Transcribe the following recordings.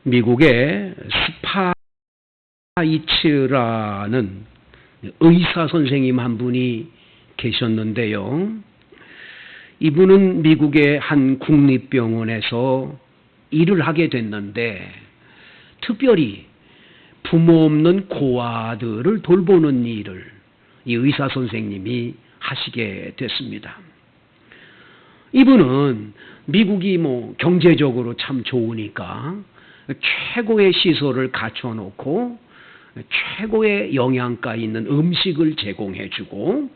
미국의 스파이츠라는 의사 선생님 한 분이 계셨는데요. 이분은 미국의 한 국립병원에서 일을 하게 됐는데 특별히 부모 없는 고아들을 돌보는 일을 이 의사 선생님이 하시게 됐습니다. 이분은 미국이 경제적으로 참 좋으니까 최고의 시설을 갖춰놓고 최고의 영양가 있는 음식을 제공해주고,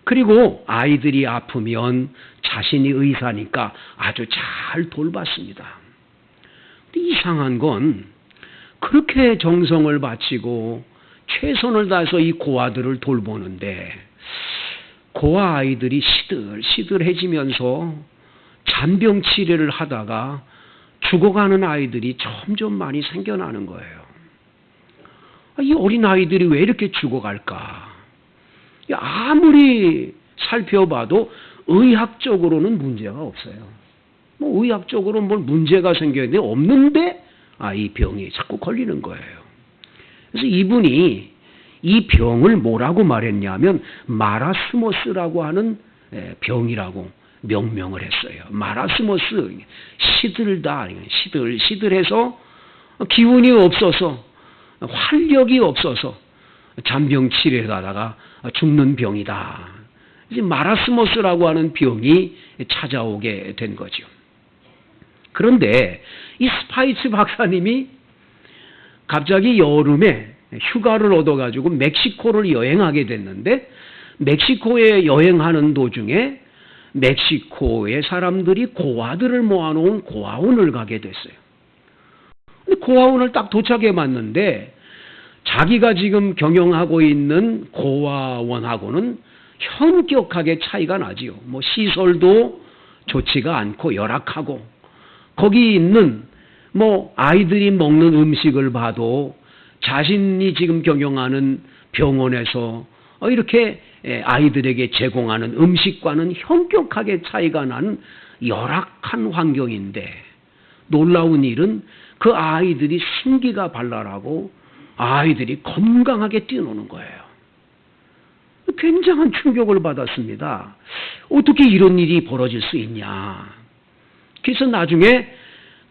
그리고 아이들이 아프면 자신이 의사니까 아주 잘 돌봤습니다. 근데 이상한 건 그렇게 정성을 바치고 최선을 다해서 이 고아들을 돌보는데 고아 아이들이 시들시들해지면서 잔병 치료를 하다가 죽어가는 아이들이 점점 많이 생겨나는 거예요. 이 어린 아이들이 왜 이렇게 죽어갈까? 아무리 살펴봐도 의학적으로는 문제가 없어요. 의학적으로 뭘 문제가 생겼는데 없는데 이 병이 자꾸 걸리는 거예요. 그래서 이분이 이 병을 뭐라고 말했냐면 마라스모스라고 하는 병이라고 명명을 했어요. 마라스모스, 시들다, 시들해서 기운이 없어서 활력이 없어서 잔병 치료하다가 죽는 병이다. 이제 마라스모스라고 하는 병이 찾아오게 된 거죠. 그런데 이 스파이츠 박사님이 갑자기 여름에 휴가를 얻어가지고 멕시코를 여행하게 됐는데, 멕시코에 여행하는 도중에 멕시코의 사람들이 고아들을 모아놓은 고아원을 가게 됐어요. 근데 고아원을 딱 도착해 봤는데 자기가 지금 경영하고 있는 고아원하고는 현격하게 차이가 나지요. 시설도 좋지가 않고 열악하고, 거기 있는 아이들이 먹는 음식을 봐도 자신이 지금 경영하는 병원에서 이렇게 아이들에게 제공하는 음식과는 현격하게 차이가 나는 열악한 환경인데, 놀라운 일은 그 아이들이 생기가 발랄하고 아이들이 건강하게 뛰노는 거예요. 굉장한 충격을 받았습니다. 어떻게 이런 일이 벌어질 수 있냐. 그래서 나중에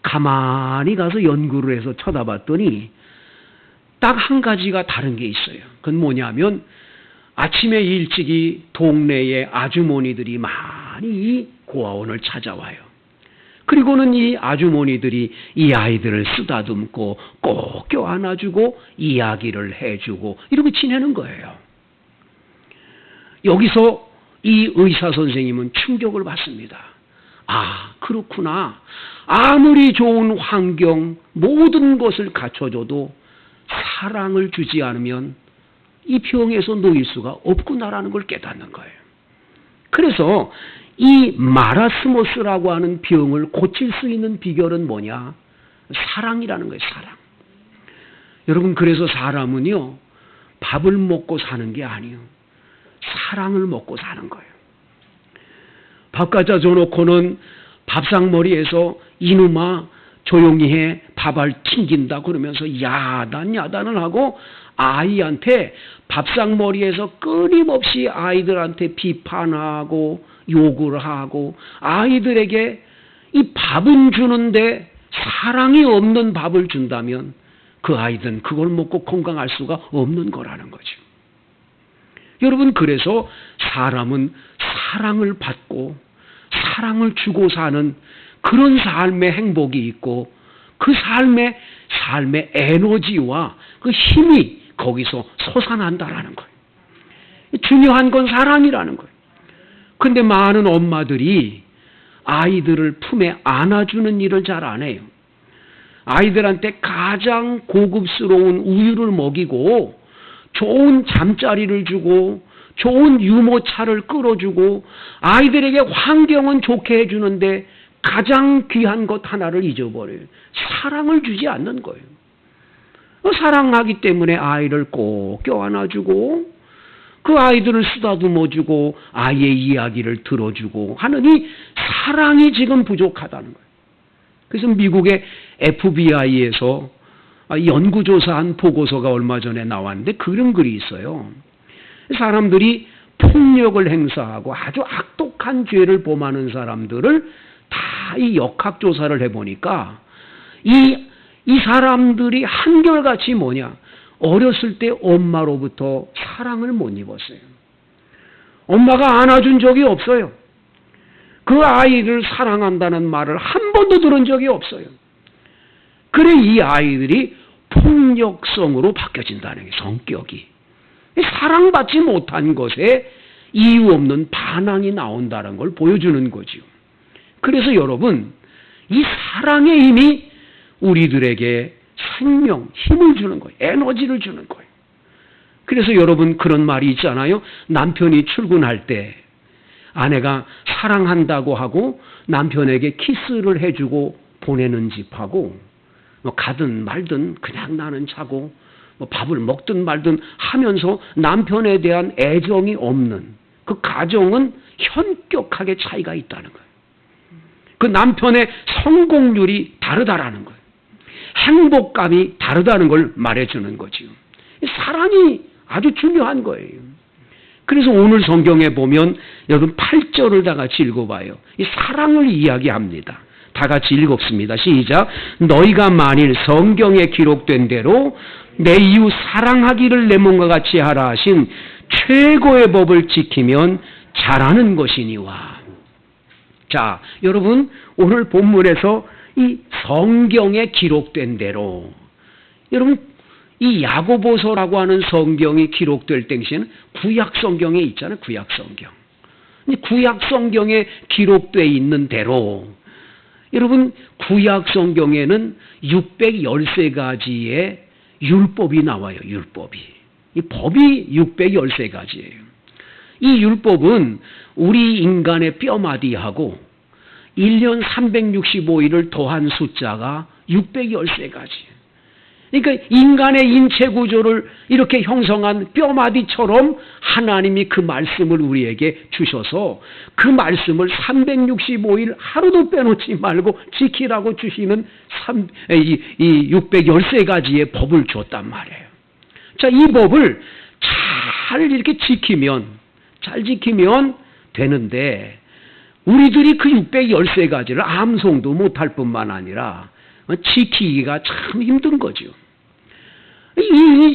가만히 가서 연구를 해서 쳐다봤더니 딱 한 가지가 다른 게 있어요. 그건 뭐냐면 아침에 일찍이 동네의 아주머니들이 많이 이 고아원을 찾아와요. 그리고는 이 아주머니들이 이 아이들을 쓰다듬고 꼭 껴안아주고 이야기를 해주고 이렇게 지내는 거예요. 여기서 이 의사 선생님은 충격을 받습니다. 그렇구나. 아무리 좋은 환경, 모든 것을 갖춰줘도 사랑을 주지 않으면 이 병에서 놓일 수가 없구나라는 걸 깨닫는 거예요. 그래서 이 마라스모스라고 하는 병을 고칠 수 있는 비결은 뭐냐? 사랑이라는 거예요. 사랑. 여러분, 그래서 사람은요, 밥을 먹고 사는 게 아니에요. 사랑을 먹고 사는 거예요. 밥 갖다 줘놓고는 밥상머리에서 이놈아 조용히 해, 밥알 튕긴다 그러면서 야단을 하고 아이한테 밥상머리에서 끊임없이 아이들한테 비판하고 욕을 하고, 아이들에게 이 밥은 주는데 사랑이 없는 밥을 준다면 그 아이들은 그걸 먹고 건강할 수가 없는 거라는 거죠. 여러분, 그래서 사람은 사랑을 받고 사랑을 주고 사는 그런 삶의 행복이 있고, 그 삶의 에너지와 그 힘이 거기서 솟아난다라는 거예요. 중요한 건 사랑이라는 거예요. 근데 많은 엄마들이 아이들을 품에 안아주는 일을 잘 안 해요. 아이들한테 가장 고급스러운 우유를 먹이고 좋은 잠자리를 주고 좋은 유모차를 끌어주고 아이들에게 환경은 좋게 해주는데 가장 귀한 것 하나를 잊어버려요. 사랑을 주지 않는 거예요. 사랑하기 때문에 아이를 꼭 껴안아주고 그 아이들을 쓰다듬어주고 아이의 이야기를 들어주고 하느니 사랑이 지금 부족하다는 거예요. 그래서 미국의 FBI에서 연구조사한 보고서가 얼마 전에 나왔는데 그런 글이 있어요. 사람들이 폭력을 행사하고 아주 악독한 죄를 범하는 사람들을 다 이 역학조사를 해보니까 이 사람들이 한결같이 뭐냐? 어렸을 때 엄마로부터 사랑을 못 입었어요. 엄마가 안아준 적이 없어요. 그 아이를 사랑한다는 말을 한 번도 들은 적이 없어요. 그래 이 아이들이 폭력성으로 바뀌어진다는 게 성격이. 사랑받지 못한 것에 이유 없는 반항이 나온다는 걸 보여주는 거죠. 그래서 여러분, 이 사랑의 힘이 우리들에게 생명, 힘을 주는 거예요. 에너지를 주는 거예요. 그래서 여러분 그런 말이 있잖아요. 남편이 출근할 때 아내가 사랑한다고 하고 남편에게 키스를 해주고 보내는 집하고 뭐 가든 말든 그냥 나는 자고 뭐 밥을 먹든 말든 하면서 남편에 대한 애정이 없는 그 가정은 현격하게 차이가 있다는 거예요. 그 남편의 성공률이 다르다라는 거예요. 행복감이 다르다는 걸 말해주는 거죠. 사랑이 아주 중요한 거예요. 그래서 오늘 성경에 보면 여러분 8절을 다 같이 읽어봐요. 이 사랑을 이야기합니다. 다 같이 읽었습니다. 시작. 너희가 만일 성경에 기록된 대로 내 이웃 사랑하기를 내 몸과 같이 하라 하신 최고의 법을 지키면 잘하는 것이니와. 자, 여러분 오늘 본문에서 이 성경에 기록된 대로 여러분 이 야고보서라고 하는 성경이 기록될 당시에는 구약 성경에 있잖아요. 구약 성경. 구약 성경에 기록되어 있는 대로 여러분 구약 성경에는 613가지의 율법이 나와요. 율법이. 이 법이 613가지예요. 이 율법은 우리 인간의 뼈마디하고 1년 365일을 더한 숫자가 613가지. 그러니까 인간의 인체 구조를 이렇게 형성한 뼈마디처럼 하나님이 그 말씀을 우리에게 주셔서 그 말씀을 365일 하루도 빼놓지 말고 지키라고 주시는 이 613가지의 법을 줬단 말이에요. 자, 이 법을 잘 이렇게 잘 지키면 되는데 우리들이 그 613가지를 암송도 못할 뿐만 아니라 지키기가 참 힘든 거죠.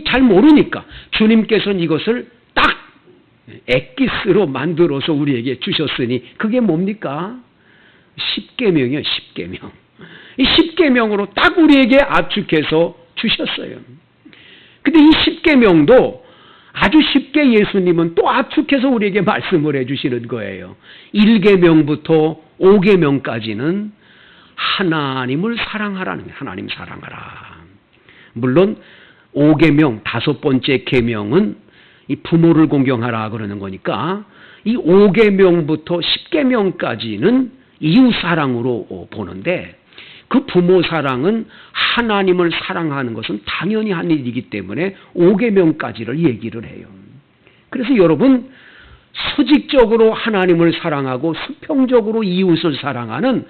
잘 모르니까 주님께서는 이것을 딱 엑기스로 만들어서 우리에게 주셨으니 그게 뭡니까? 10계명이에요. 10계명. 이 10계명으로 딱 우리에게 압축해서 주셨어요. 근데 이 10계명도 아주 쉽게 예수님은 또 압축해서 우리에게 말씀을 해주시는 거예요. 1계명부터 5계명까지는 하나님을 사랑하라는 거예요. 하나님 사랑하라. 물론 5계명, 5번째 계명은 이 부모를 공경하라 그러는 거니까 이 5계명부터 10계명까지는 이웃 사랑으로 보는데 그 부모 사랑은 하나님을 사랑하는 것은 당연히 한 일이기 때문에 5계명까지를 얘기를 해요. 그래서 여러분 수직적으로 하나님을 사랑하고 수평적으로 이웃을 사랑하는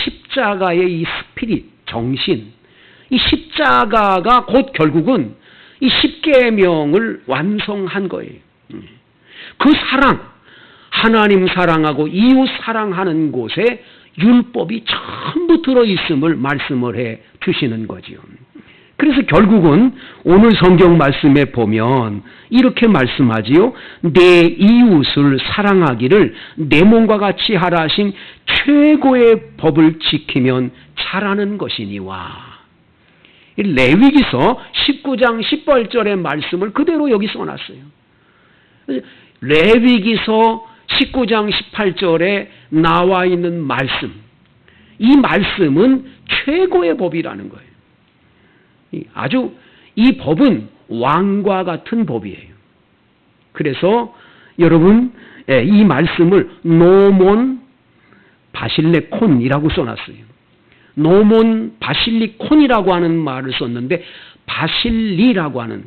십자가의 이 스피릿, 정신, 이 십자가가 곧 결국은 이 10계명을 완성한 거예요. 그 사랑, 하나님 사랑하고 이웃 사랑하는 곳에 율법이 전부 들어있음을 말씀을 해 주시는 거지요. 그래서 결국은 오늘 성경 말씀에 보면 이렇게 말씀하지요. 내 이웃을 사랑하기를 내 몸과 같이 하라 하신 최고의 법을 지키면 잘하는 것이니와. 레위기서 19장 18절의 말씀을 그대로 여기 써놨어요. 레위기서 19장 18절에 나와 있는 말씀, 이 말씀은 최고의 법이라는 거예요. 아주 이 법은 왕과 같은 법이에요. 그래서 여러분 이 말씀을 노몬 바실레콘이라고 써놨어요. 노몬 바실리콘이라고 하는 말을 썼는데 바실리라고 하는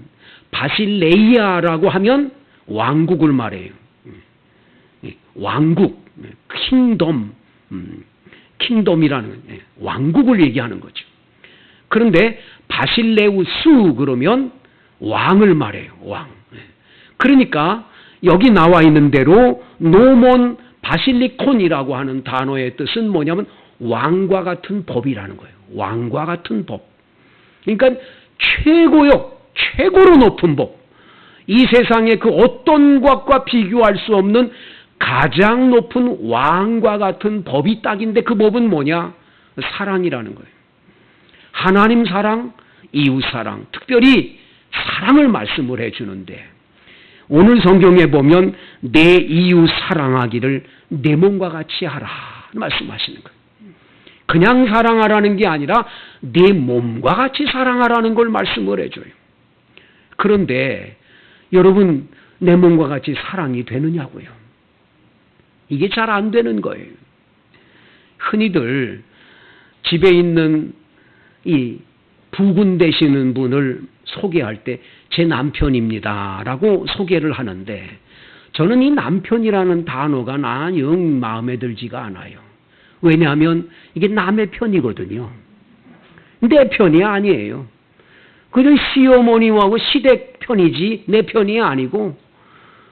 바실레이아라고 하면 왕국을 말해요. 왕국, 킹덤이라는 왕국을 얘기하는 거죠. 그런데 바실레우스 그러면 왕을 말해요. 왕. 그러니까 여기 나와 있는 대로 노몬 바실리콘이라고 하는 단어의 뜻은 뭐냐면 왕과 같은 법이라는 거예요. 왕과 같은 법. 그러니까 최고요. 최고로 높은 법. 이 세상의 그 어떤 것과 비교할 수 없는 가장 높은 왕과 같은 법이 딱인데 그 법은 뭐냐? 사랑이라는 거예요. 하나님 사랑, 이웃 사랑, 특별히 사랑을 말씀을 해주는데 오늘 성경에 보면 내 이웃 사랑하기를 내 몸과 같이 하라 말씀하시는 거예요. 그냥 사랑하라는 게 아니라 내 몸과 같이 사랑하라는 걸 말씀을 해줘요. 그런데 여러분 내 몸과 같이 사랑이 되느냐고요. 이게 잘 안 되는 거예요. 흔히들 집에 있는 이 부군 되시는 분을 소개할 때 제 남편입니다 라고 소개를 하는데 저는 이 남편이라는 단어가 난 영 마음에 들지가 않아요. 왜냐하면 이게 남의 편이거든요. 내 편이 아니에요. 그저 시어머니하고 시댁 편이지 내 편이 아니고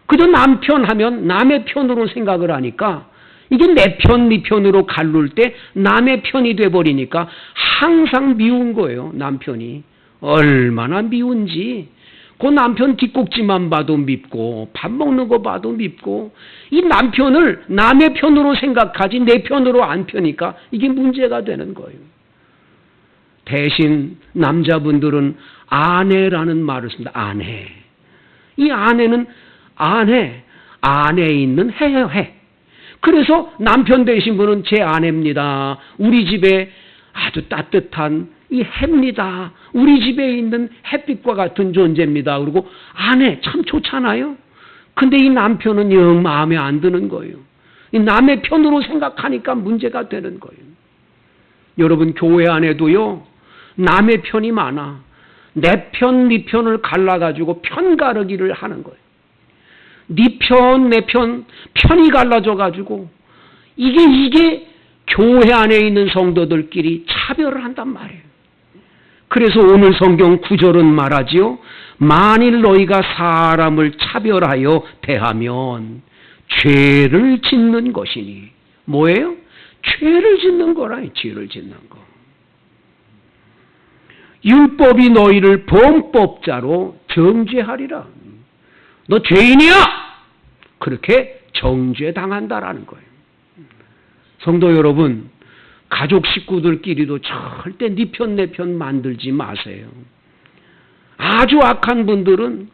그저 남편 하면 남의 편으로 생각을 하니까 이게 내 편, 네 편으로 갈룰 때 남의 편이 돼버리니까 항상 미운 거예요. 남편이. 얼마나 미운지. 그 남편 뒷꼭지만 봐도 밉고 밥 먹는 거 봐도 밉고 이 남편을 남의 편으로 생각하지 내 편으로 안 펴니까 이게 문제가 되는 거예요. 대신 남자분들은 아내라는 말을 씁니다. 아내. 이 아내는 아내에 있는 해요, 해. 그래서 남편 되신 분은 제 아내입니다. 우리 집에 아주 따뜻한 이 해입니다. 우리 집에 있는 햇빛과 같은 존재입니다. 그리고 아내 참 좋잖아요. 근데 이 남편은 영 마음에 안 드는 거예요. 이 남의 편으로 생각하니까 문제가 되는 거예요. 여러분 교회 안에도요. 남의 편이 많아. 내 편, 네 편을 갈라가지고 편가르기를 하는 거예요. 네 편, 내 편, 편이 갈라져가지고 이게 교회 안에 있는 성도들끼리 차별을 한단 말이에요. 그래서 오늘 성경 구절은 말하지요. 만일 너희가 사람을 차별하여 대하면 죄를 짓는 것이니. 뭐예요? 죄를 짓는 거라. 죄를 짓는 거. 율법이 너희를 범법자로 정죄하리라. 너 죄인이야! 그렇게 정죄당한다라는 거예요. 성도 여러분, 가족 식구들끼리도 절대 네 편 내 편 만들지 마세요. 아주 악한 분들은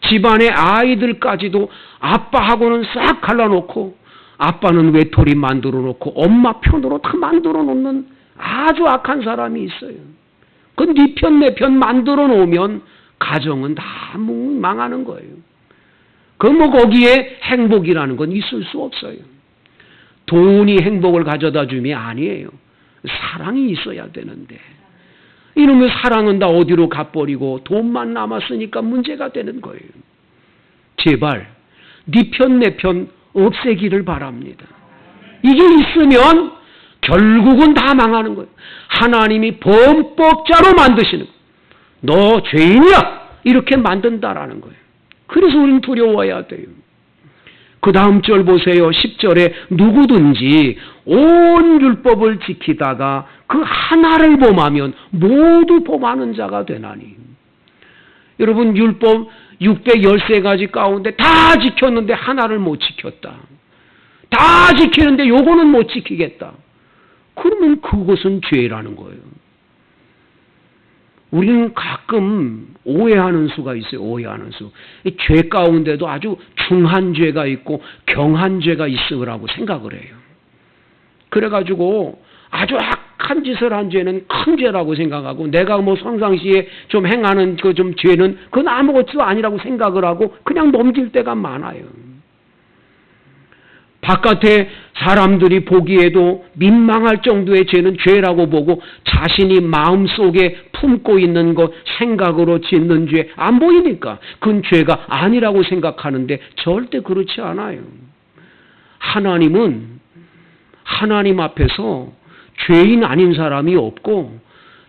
집안의 아이들까지도 아빠하고는 싹 갈라놓고 아빠는 외톨이 만들어 놓고 엄마 편으로 다 만들어 놓는 아주 악한 사람이 있어요. 그 네 편 내 편 만들어 놓으면 가정은 다 망하는 거예요. 거기에 행복이라는 건 있을 수 없어요. 돈이 행복을 가져다 줌이 아니에요. 사랑이 있어야 되는데 이놈의 사랑은 다 어디로 가버리고 돈만 남았으니까 문제가 되는 거예요. 제발 네 편 내 편 없애기를 바랍니다. 이게 있으면 결국은 다 망하는 거예요. 하나님이 범법자로 만드시는 거예요. 너 죄인이야! 이렇게 만든다라는 거예요. 그래서 우리는 두려워해야 돼요. 그 다음 절 보세요. 10절에 누구든지 온 율법을 지키다가 그 하나를 범하면 모두 범하는 자가 되나니. 여러분 율법 613가지 가운데 다 지켰는데 하나를 못 지켰다. 다 지키는데 요거는 못 지키겠다. 그러면 그것은 죄라는 거예요. 우리는 가끔 오해하는 수가 있어요. 오해하는 수. 죄 가운데도 아주 중한 죄가 있고 경한 죄가 있으라고 생각을 해요. 그래가지고 아주 악한 짓을 한 죄는 큰 죄라고 생각하고 내가 뭐 평상시에 좀 행하는 그 좀 죄는 그건 아무것도 아니라고 생각을 하고 그냥 넘길 때가 많아요. 바깥에 사람들이 보기에도 민망할 정도의 죄는 죄라고 보고 자신이 마음속에 품고 있는 것 생각으로 짓는 죄 안 보이니까 그건 죄가 아니라고 생각하는데 절대 그렇지 않아요. 하나님은 하나님 앞에서 죄인 아닌 사람이 없고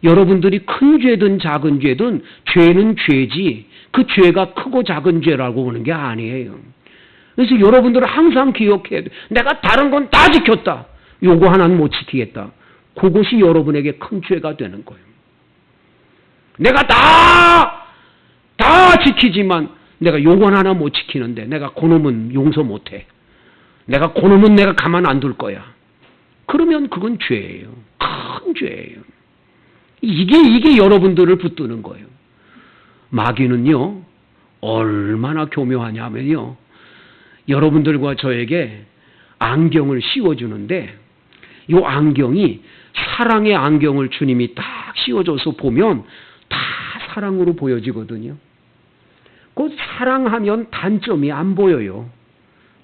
여러분들이 큰 죄든 작은 죄든 죄는 죄지 그 죄가 크고 작은 죄라고 보는 게 아니에요. 그래서 여러분들은 항상 기억해야 돼. 내가 다른 건 다 지켰다. 요거 하나는 못 지키겠다. 그것이 여러분에게 큰 죄가 되는 거예요. 내가 다 지키지만 내가 요건 하나 못 지키는데 내가 그놈은 용서 못해. 내가 그놈은 내가 가만 안 둘 거야. 그러면 그건 죄예요. 큰 죄예요. 이게 여러분들을 붙드는 거예요. 마귀는요, 얼마나 교묘하냐면요, 여러분들과 저에게 안경을 씌워주는데, 이 안경이 사랑의 안경을 주님이 딱 씌워줘서 보면 다 사랑으로 보여지거든요. 그 사랑하면 단점이 안 보여요.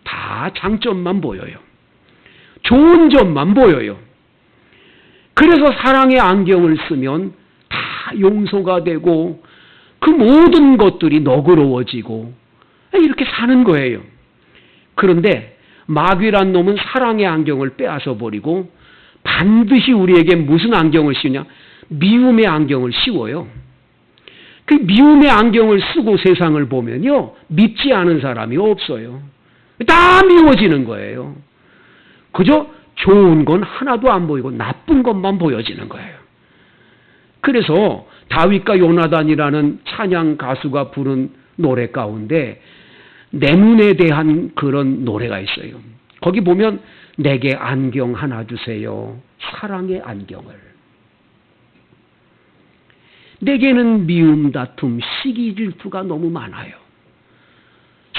다 장점만 보여요. 좋은 점만 보여요. 그래서 사랑의 안경을 쓰면 다 용서가 되고 그 모든 것들이 너그러워지고 이렇게 사는 거예요. 그런데 마귀란 놈은 사랑의 안경을 빼앗아 버리고 반드시 우리에게 무슨 안경을 씌우냐? 미움의 안경을 씌워요. 그 미움의 안경을 쓰고 세상을 보면요, 믿지 않은 사람이 없어요. 다 미워지는 거예요. 그저 좋은 건 하나도 안 보이고 나쁜 것만 보여지는 거예요. 그래서 다윗과 요나단이라는 찬양 가수가 부른 노래 가운데 내 눈에 대한 그런 노래가 있어요. 거기 보면 내게 안경 하나 주세요. 사랑의 안경을. 내게는 미움, 다툼, 시기, 질투가 너무 많아요.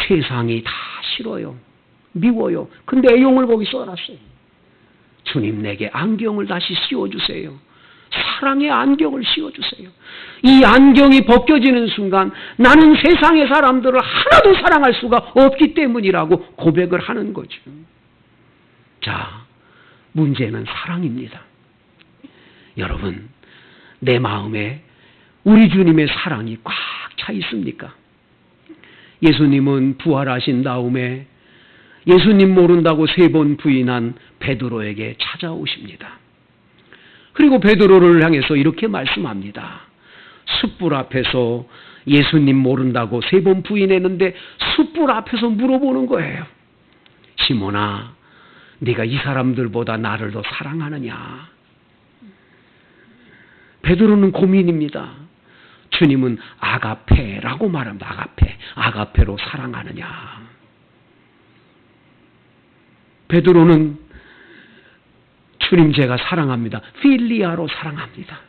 세상이 다 싫어요. 미워요. 그 내용을 거기 써놨어요. 주님 내게 안경을 다시 씌워주세요. 사랑의 안경을 씌워주세요. 이 안경이 벗겨지는 순간 나는 세상의 사람들을 하나도 사랑할 수가 없기 때문이라고 고백을 하는 거죠. 자, 문제는 사랑입니다. 여러분, 내 마음에 우리 주님의 사랑이 꽉 차 있습니까? 예수님은 부활하신 다음에 예수님 모른다고 3번 부인한 베드로에게 찾아오십니다. 그리고 베드로를 향해서 이렇게 말씀합니다. 숯불 앞에서 예수님 모른다고 3번 부인했는데 숯불 앞에서 물어보는 거예요. 시몬아, 네가 이 사람들보다 나를 더 사랑하느냐? 베드로는 고민입니다. 주님은 아가페라고 말합니다. 아가페로 사랑하느냐? 베드로는 주님 제가 사랑합니다. 필리아로 사랑합니다.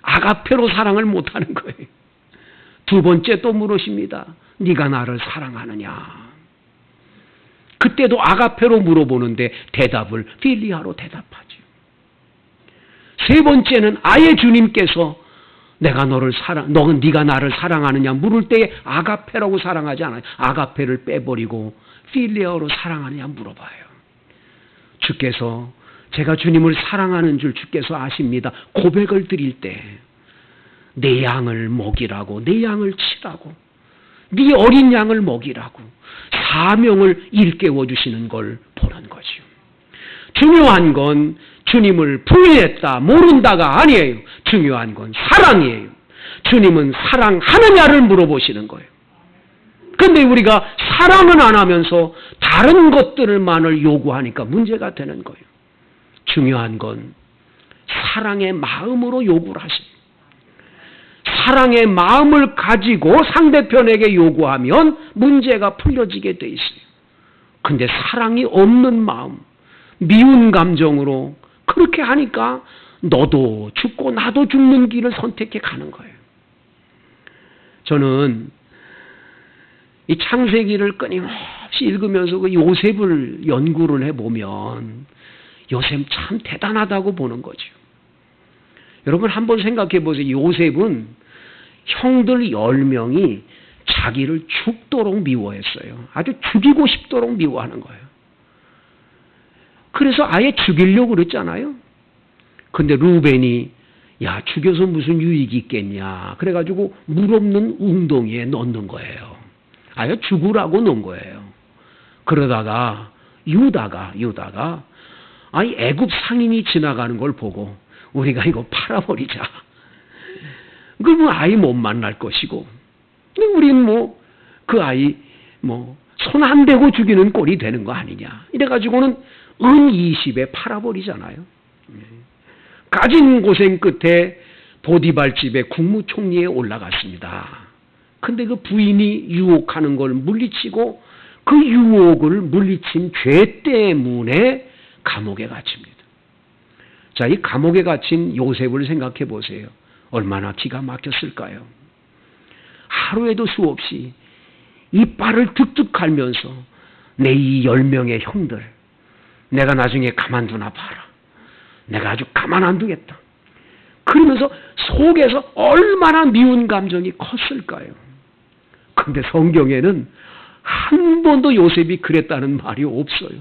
아가페로 사랑을 못하는 거예요. 2번째 또 물으십니다. 네가 나를 사랑하느냐? 그때도 아가페로 물어보는데 대답을 필리아로 대답하죠. 3번째는 아예 주님께서 네가 나를 사랑하느냐 물을 때에 아가페라고 사랑하지 않아요. 아가페를 빼버리고 필리아로 사랑하느냐 물어봐요. 주께서 제가 주님을 사랑하는 줄 주께서 아십니다. 고백을 드릴 때 내 양을 먹이라고, 내 양을 치라고, 네 어린 양을 먹이라고 사명을 일깨워 주시는 걸 보는 거죠. 중요한 건 주님을 부인했다, 모른다가 아니에요. 중요한 건 사랑이에요. 주님은 사랑하느냐를 물어보시는 거예요. 그런데 우리가 사랑은 안 하면서 다른 것들만을 요구하니까 문제가 되는 거예요. 중요한 건 사랑의 마음으로 요구를 하세요. 사랑의 마음을 가지고 상대편에게 요구하면 문제가 풀려지게 돼 있어요. 근데 사랑이 없는 마음, 미운 감정으로 그렇게 하니까 너도 죽고 나도 죽는 길을 선택해 가는 거예요. 저는 이 창세기를 끊임없이 읽으면서 그 요셉을 연구를 해보면 요셉 참 대단하다고 보는 거죠. 여러분 한번 생각해 보세요. 요셉은 형들 10명이 자기를 죽도록 미워했어요. 아주 죽이고 싶도록 미워하는 거예요. 그래서 아예 죽이려고 그랬잖아요. 근데 루벤이 야 죽여서 무슨 유익이 있겠냐 그래가지고 물 없는 웅덩이에 넣는 거예요. 아예 죽으라고 넣은 거예요. 그러다가 유다가 아니 애굽 상인이 지나가는 걸 보고 우리가 이거 팔아버리자. 그러면 아이 못 만날 것이고, 우린 뭐 그 아이 뭐 손 안 대고 죽이는 꼴이 되는 거 아니냐. 이래가지고는 은 20에 팔아버리잖아요. 가진 고생 끝에 보디발 집의 국무총리에 올라갔습니다. 근데 그 부인이 유혹하는 걸 물리치고 그 유혹을 물리친 죄 때문에 감옥에 갇힙니다. 자, 이 감옥에 갇힌 요셉을 생각해 보세요. 얼마나 기가 막혔을까요? 하루에도 수없이 이빨을 득득 갈면서 내 이 10명의 형들, 내가 나중에 가만두나 봐라. 내가 아주 가만 안 두겠다. 그러면서 속에서 얼마나 미운 감정이 컸을까요? 근데 성경에는 한 번도 요셉이 그랬다는 말이 없어요.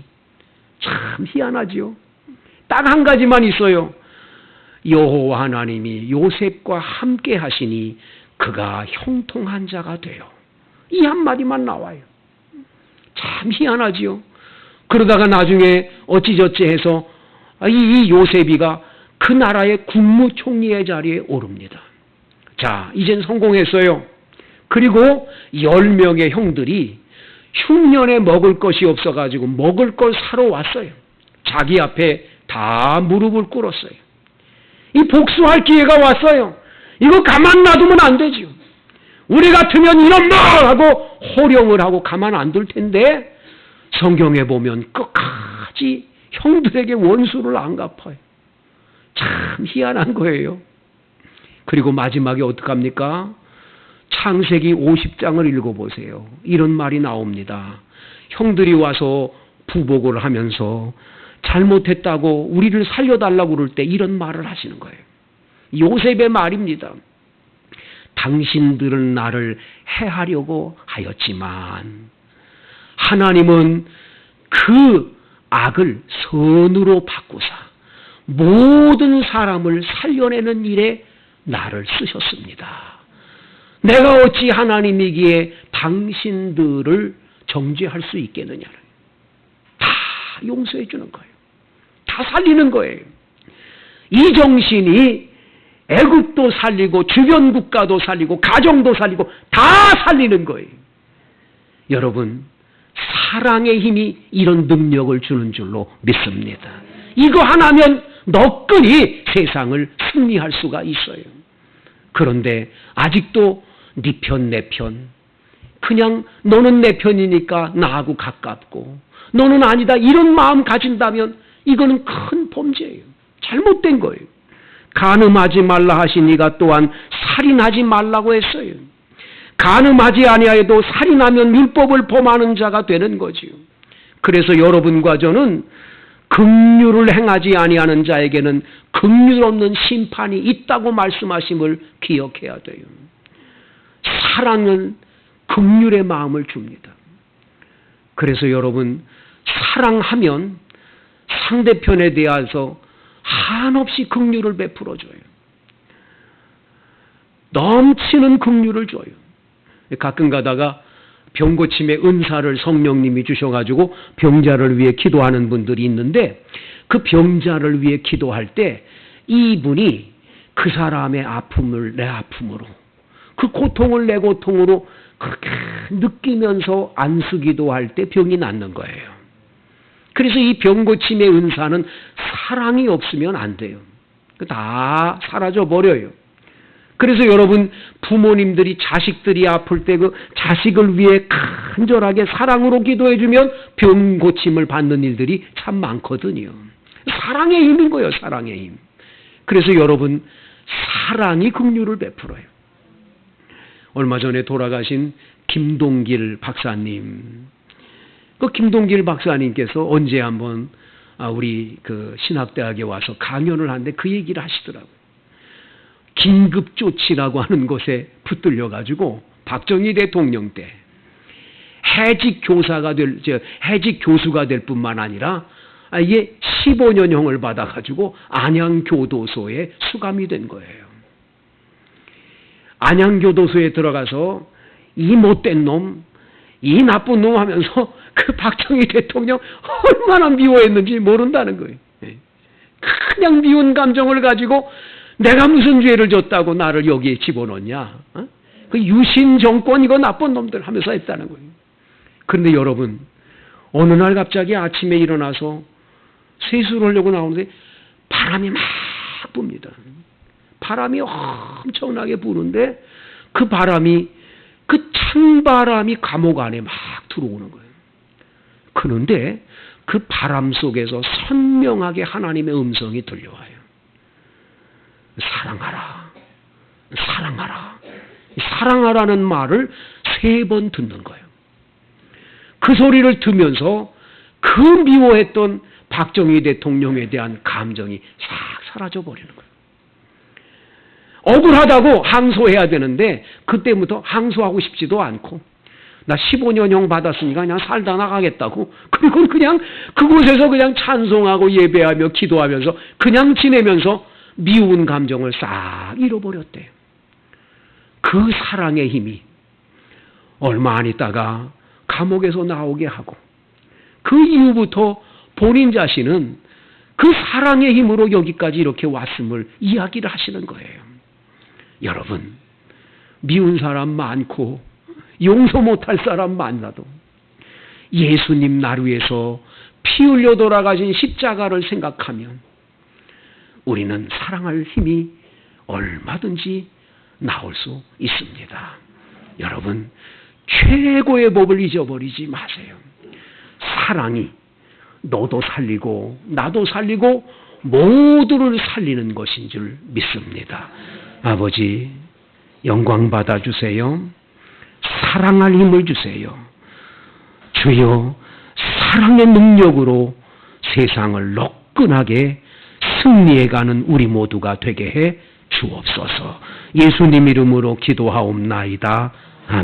참 희한하지요. 딱 한 가지만 있어요. 여호와 하나님이 요셉과 함께 하시니 그가 형통한 자가 되어. 이 한마디만 나와요. 참 희한하지요. 그러다가 나중에 어찌저찌 해서 이 요셉이가 그 나라의 국무총리의 자리에 오릅니다. 자, 이젠 성공했어요. 그리고 10명의 형들이 흉년에 먹을 것이 없어가지고 먹을 걸 사러 왔어요. 자기 앞에 다 무릎을 꿇었어요. 이 복수할 기회가 왔어요. 이거 가만 놔두면 안 되죠. 우리 같으면 이런 말 하고 호령을 하고 가만 안 둘 텐데 성경에 보면 끝까지 형들에게 원수를 안 갚아요. 참 희한한 거예요. 그리고 마지막에 어떡합니까? 창세기 50장을 읽어보세요. 이런 말이 나옵니다. 형들이 와서 부복을 하면서 잘못했다고 우리를 살려달라고 그럴 때 이런 말을 하시는 거예요. 요셉의 말입니다. 당신들은 나를 해하려고 하였지만 하나님은 그 악을 선으로 바꾸사 모든 사람을 살려내는 일에 나를 쓰셨습니다. 내가 어찌 하나님이기에 당신들을 정죄할 수 있겠느냐. 다 용서해 주는 거예요. 다 살리는 거예요. 이 정신이 애국도 살리고 주변 국가도 살리고 가정도 살리고 다 살리는 거예요. 여러분, 사랑의 힘이 이런 능력을 주는 줄로 믿습니다. 이거 하나면 너끈히 세상을 승리할 수가 있어요. 그런데 아직도 네 편 내 편, 그냥 너는 내 편이니까 나하고 가깝고 너는 아니다 이런 마음 가진다면 이거는 큰 범죄예요. 잘못된 거예요. 간음하지 말라 하시니가 또한 살인하지 말라고 했어요. 간음하지 아니하여도 살인하면 율법을 범하는 자가 되는 거지요. 그래서 여러분과 저는 긍휼을 행하지 아니하는 자에게는 긍휼 없는 심판이 있다고 말씀하심을 기억해야 돼요. 사랑은 긍휼의 마음을 줍니다. 그래서 여러분, 사랑하면 상대편에 대해서 한없이 긍휼을 베풀어줘요. 넘치는 긍휼을 줘요. 가끔 가다가 병고침의 은사를 성령님이 주셔가지고 병자를 위해 기도하는 분들이 있는데 그 병자를 위해 기도할 때 이분이 그 사람의 아픔을 내 아픔으로 그 고통을 내 고통으로 그렇게 느끼면서 안수기도 할 때 병이 낫는 거예요. 그래서 이 병고침의 은사는 사랑이 없으면 안 돼요. 다 사라져 버려요. 그래서 여러분, 부모님들이 자식들이 아플 때 그 자식을 위해 간절하게 사랑으로 기도해주면 병고침을 받는 일들이 참 많거든요. 사랑의 힘인 거예요. 사랑의 힘. 그래서 여러분, 사랑이 긍휼을 베풀어요. 얼마 전에 돌아가신 김동길 박사님, 그 김동길 박사님께서 언제 한번 우리 그 신학대학에 와서 강연을 하는데 그 얘기를 하시더라고요. 긴급조치라고 하는 것에 붙들려가지고 박정희 대통령 때 해직 교수가 될 뿐만 아니라 이게 15년형을 받아가지고 안양교도소에 수감이 된 거예요. 안양교도소에 들어가서 이 못된 놈, 이 나쁜 놈 하면서 그 박정희 대통령 얼마나 미워했는지 모른다는 거예요. 그냥 미운 감정을 가지고 내가 무슨 죄를 졌다고 나를 여기에 집어넣냐? 그 유신 정권 이거 나쁜 놈들 하면서 했다는 거예요. 그런데 여러분, 어느 날 갑자기 아침에 일어나서 세수를 하려고 나오는데 바람이 막 붑니다. 바람이 엄청나게 부는데 그 바람이, 그 찬바람이 감옥 안에 막 들어오는 거예요. 그런데 그 바람 속에서 선명하게 하나님의 음성이 들려와요. 사랑하라. 사랑하라. 사랑하라는 말을 3번 듣는 거예요. 그 소리를 들으면서 그 미워했던 박정희 대통령에 대한 감정이 싹 사라져 버리는 거예요. 억울하다고 항소해야 되는데 그때부터 항소하고 싶지도 않고, 나 15년형 받았으니까 그냥 살다 나가겠다고, 그리고 그냥 그곳에서 그냥 찬송하고 예배하며 기도하면서 그냥 지내면서 미운 감정을 싹 잃어버렸대요. 그 사랑의 힘이 얼마 안 있다가 감옥에서 나오게 하고, 그 이후부터 본인 자신은 그 사랑의 힘으로 여기까지 이렇게 왔음을 이야기를 하시는 거예요. 여러분, 미운 사람 많고 용서 못할 사람 많아도 예수님 나를 위해서 피 흘려 돌아가신 십자가를 생각하면 우리는 사랑할 힘이 얼마든지 나올 수 있습니다. 여러분, 최고의 법을 잊어버리지 마세요. 사랑이 너도 살리고 나도 살리고 모두를 살리는 것인 줄 믿습니다. 아버지, 영광 받아주세요. 사랑할 힘을 주세요. 주여, 사랑의 능력으로 세상을 노끈하게 승리해가는 우리 모두가 되게 해 주옵소서. 예수님 이름으로 기도하옵나이다.